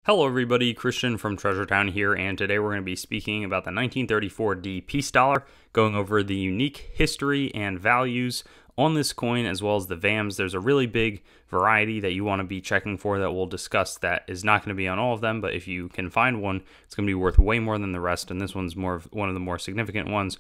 Hello everybody, Christian from Treasure Town here, and today we're going to be speaking about the 1934 D Peace Dollar, going over the unique history and values on this coin as well as the VAMs. There's a really big variety that you want to be checking for that we'll discuss that is not going to be on all of them, but if you can find one, it's going to be worth way more than the rest, and this one's one of the more significant ones.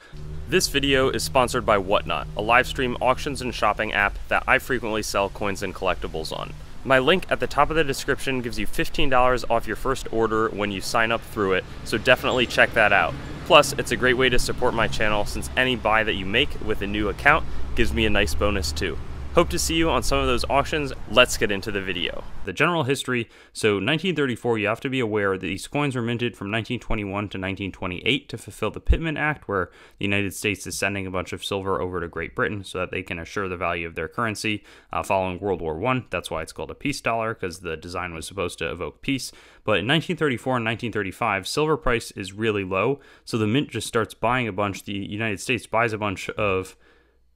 This video is sponsored by Whatnot, a live stream auctions and shopping app that I frequently sell coins and collectibles on. My link at the top of the description gives you $15 off your first order when you sign up through it, so definitely check that out. Plus, it's a great way to support my channel since any buy that you make with a new account gives me a nice bonus too. Hope to see you on some of those auctions. Let's get into the video. The general history, so 1934, you have to be aware that these coins were minted from 1921 to 1928 to fulfill the Pittman Act, where the United States is sending a bunch of silver over to Great Britain so that they can assure the value of their currency following World War I. That's why it's called a peace dollar, because the design was supposed to evoke peace. But in 1934 and 1935, silver price is really low, so the mint just starts buying a bunch. The United States buys a bunch of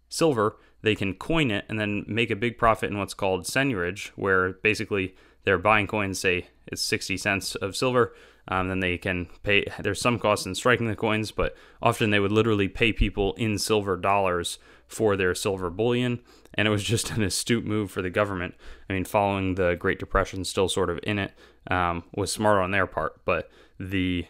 silver. They can coin it and then make a big profit in what's called seigniorage, where basically they're buying coins, say it's 60 cents of silver, then they can pay, there's some cost in striking the coins, but often they would literally pay people in silver dollars for their silver bullion, and it was just an astute move for the government. I mean, following the Great Depression, still sort of in it, was smart on their part, but the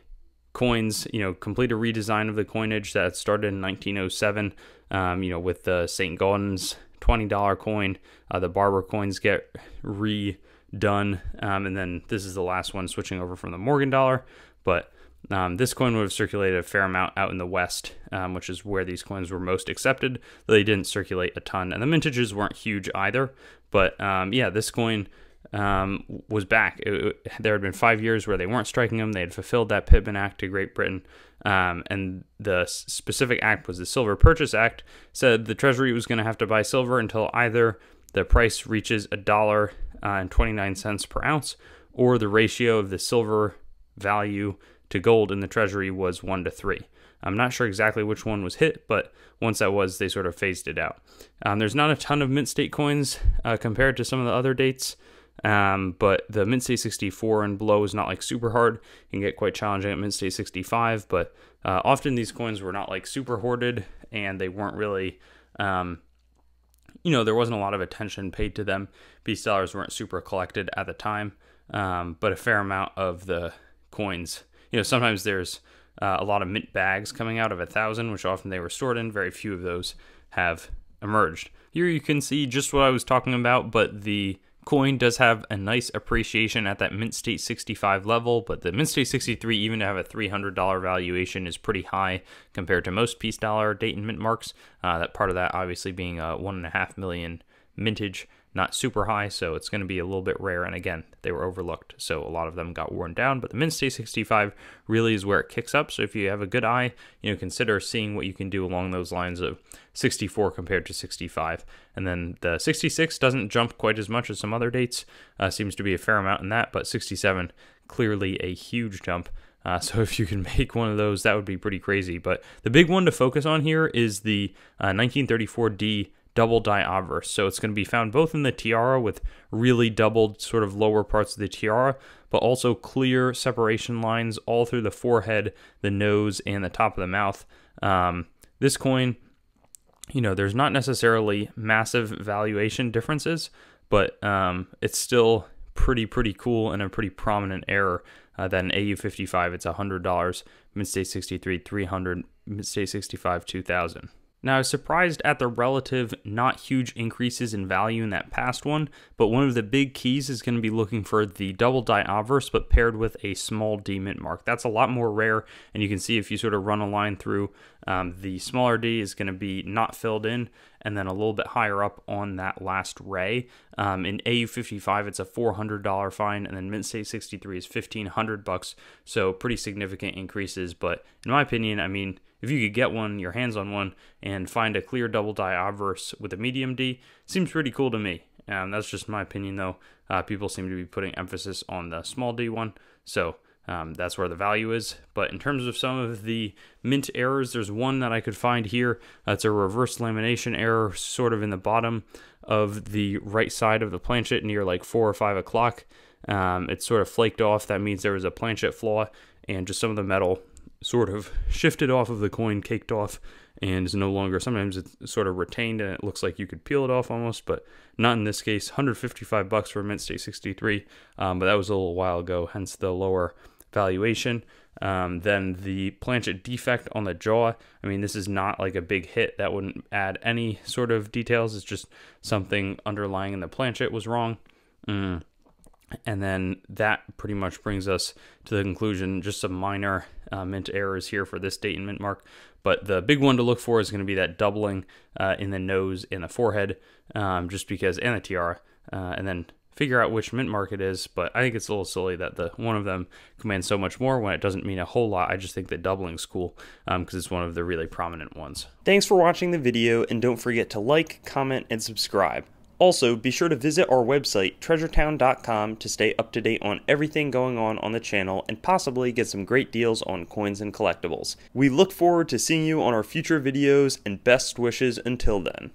coins, complete a redesign of the coinage that started in 1907, with the St. Gaudens $20 coin. The Barber coins get redone, and then this is the last one switching over from the Morgan dollar, but this coin would have circulated a fair amount out in the West, which is where these coins were most accepted, though they didn't circulate a ton, and the mintages weren't huge either, but yeah, this coin was back. There had been 5 years where they weren't striking them. They had fulfilled that Pittman Act to Great Britain, and the specific act was the Silver Purchase Act. Said the Treasury was going to have to buy silver until either the price reaches $1.29 per ounce, or the ratio of the silver value to gold in the Treasury was 1 to 3. I'm not sure exactly which one was hit, but once that was, they sort of phased it out. There's not a ton of mint state coins compared to some of the other dates. But the Mint State 64 and below is not like super hard. It can get quite challenging at Mint State 65, but often these coins were not like super hoarded, and they weren't really, there wasn't a lot of attention paid to them. Peace dollars weren't super collected at the time, but a fair amount of the coins, sometimes there's a lot of mint bags coming out of 1,000, which often they were stored in. Very few of those have emerged. Here you can see just what I was talking about, but the coin does have a nice appreciation at that Mint State 65 level, but the Mint State 63, even to have a $300 valuation, is pretty high compared to most peace dollar date and mint marks. That part of that obviously being a 1.5 million mintage, not super high, so it's going to be a little bit rare, and again, they were overlooked, so a lot of them got worn down, but the Mint State 65 really is where it kicks up, so if you have a good eye, consider seeing what you can do along those lines of 64 compared to 65, and then the 66 doesn't jump quite as much as some other dates, seems to be a fair amount in that, but 67, clearly a huge jump. So if you can make one of those, that would be pretty crazy, but the big one to focus on here is the 1934D double die obverse. So it's going to be found both in the tiara with really doubled sort of lower parts of the tiara, but also clear separation lines all through the forehead, the nose, and the top of the mouth. This coin, there's not necessarily massive valuation differences, but it's still pretty cool and a pretty prominent error. Then AU55, it's $100, Mint State 63, $300, Mint State 65, $2,000. Now, I was surprised at the relative not huge increases in value in that past one, but one of the big keys is going to be looking for the double die obverse, but paired with a small D mint mark. That's a lot more rare, and you can see if you sort of run a line through, the smaller D is going to be not filled in, and then a little bit higher up on that last ray. In AU55, it's a $400 fine, and then Mint State 63 is $1,500, so pretty significant increases, but in my opinion, I mean, if you could get one, your hands on one, and find a clear double die obverse with a medium D, seems pretty cool to me. That's just my opinion, though. People seem to be putting emphasis on the small D one, so that's where the value is. But in terms of some of the mint errors, there's one that I could find here. It's a reverse lamination error, sort of in the bottom of the right side of the planchet near like 4 or 5 o'clock. It's sort of flaked off. That means there was a planchet flaw, and just some of the metal sort of shifted off of the coin, caked off, and is no longer, sometimes it's sort of retained and it looks like you could peel it off almost, but not in this case. $155 for Mint State 63, but that was a little while ago, hence the lower valuation. Then the planchet defect on the jaw, I mean, this is not like a big hit. That wouldn't add any sort of details. It's just something underlying in the planchet was wrong. And then that pretty much brings us to the conclusion, just some minor mint errors here for this date and mint mark. But the big one to look for is going to be that doubling in the nose and the forehead, just because, and the tiara, and then figure out which mint mark it is. But I think it's a little silly that the one of them commands so much more when it doesn't mean a whole lot. I just think that doubling's cool because it's one of the really prominent ones. Thanks for watching the video, and don't forget to like, comment, and subscribe. Also, be sure to visit our website, treasuretown.com, to stay up to date on everything going on the channel and possibly get some great deals on coins and collectibles. We look forward to seeing you on our future videos, and best wishes until then.